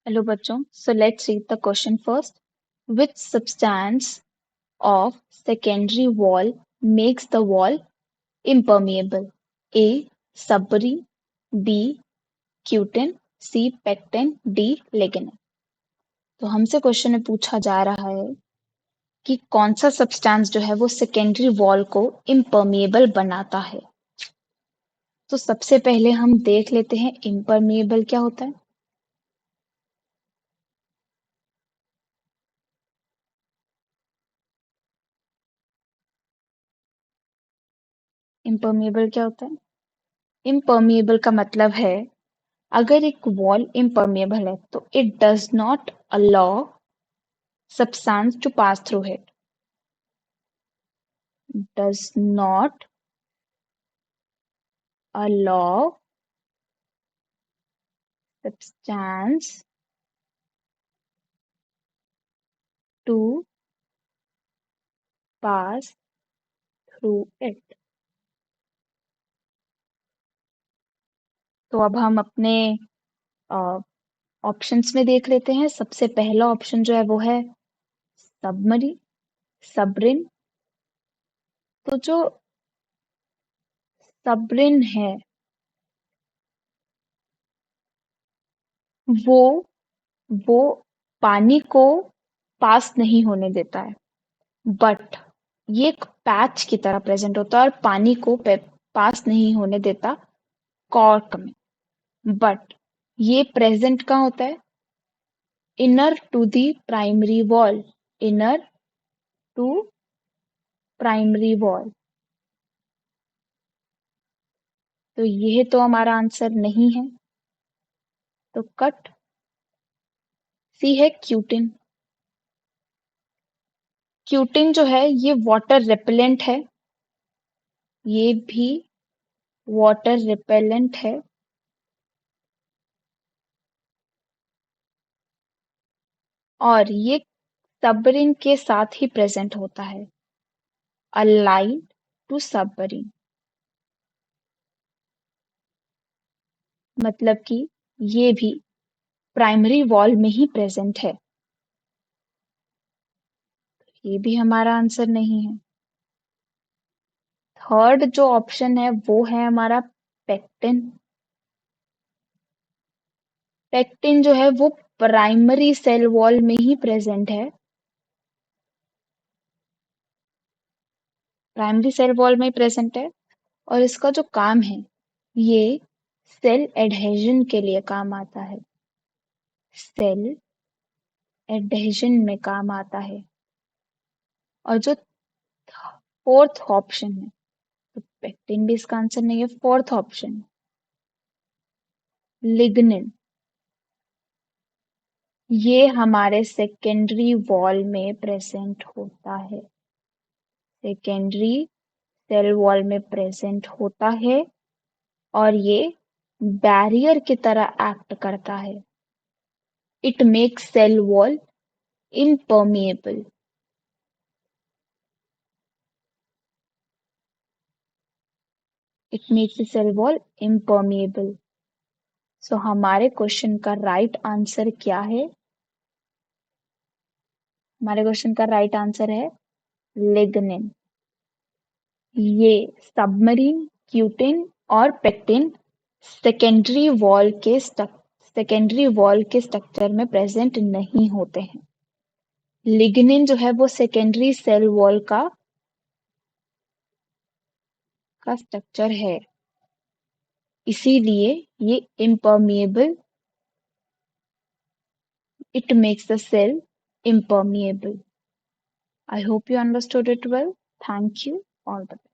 Hello बच्चों, so let's read the question first. Which substance of secondary wall makes the wall impermeable? A. Suberin, B. Cutin, C. Pectin, D. Lignin. तो हमसे question में पूछा जा रहा है कि कौन सा सब्सटेंस जो है वो सेकेंडरी वॉल को इम्पर्मिएबल बनाता है। तो सबसे पहले हम देख लेते हैं इम्पर्मिएबल क्या होता है। इम्पर्मिएबल क्या होता है? इम्पर्मिएबल का मतलब है अगर एक वॉल impermeable है तो it does not allow substance to pass through it. Does not allow substance to pass through it. तो अब हम अपने ऑप्शंस में देख लेते हैं। सबसे पहला ऑप्शन जो है वो है सबमरीन, सबरिन। तो जो सबरिन है वो वो पानी को पास नहीं होने देता है, बट ये एक पैच की तरह प्रेजेंट होता है और पानी को पास नहीं होने देता कॉर्क में। बट ये प्रेजेंट कहाँ होता है? Inner to the primary wall, inner to primary wall. तो यह तो हमारा आंसर नहीं है, तो कट। सी है क्यूटिन। क्यूटिन जो है ये वाटर रिपेलेंट है, ये भी वाटर रिपेलेंट है, और ये सबरिन के साथ ही प्रेजेंट होता है, अलाइड टू सबरिन। मतलब कि ये भी प्राइमरी वॉल में ही प्रेजेंट है। ये भी हमारा आंसर नहीं है। थर्ड जो ऑप्शन है वो है हमारा पेक्टिन। पेक्टिन जो है वो प्राइमरी सेल वॉल में ही प्रेजेंट है, प्राइमरी सेल वॉल में ही प्रेजेंट है, और इसका जो काम है ये सेल एडहेजन के लिए काम आता है, सेल एडहेजन में काम आता है। और जो फोर्थ ऑप्शन है, तो पेक्टिन भी इसका आंसर नहीं है। फोर्थ ऑप्शन लिग्निन, ये हमारे सेकेंडरी वॉल में प्रेजेंट होता है, सेकेंडरी सेल वॉल में प्रेजेंट होता है, और ये बैरियर की तरह एक्ट करता है। It makes cell wall impermeable. It makes the cell wall impermeable. So हमारे क्वेश्चन का राइट आंसर क्या है? हमारे क्वेश्चन का राइट आंसर है लिग्निन। ये सबमरीन, क्यूटिन और पेक्टिन सेकेंडरी वॉल के स्ट्रक्चर में प्रेजेंट नहीं होते हैं। लिग्निन जो है वो सेकेंडरी सेल वॉल का स्ट्रक्चर है, इसीलिए ये impermeable, it makes the cell impermeable. I hope you understood it well. Thank you. All the best.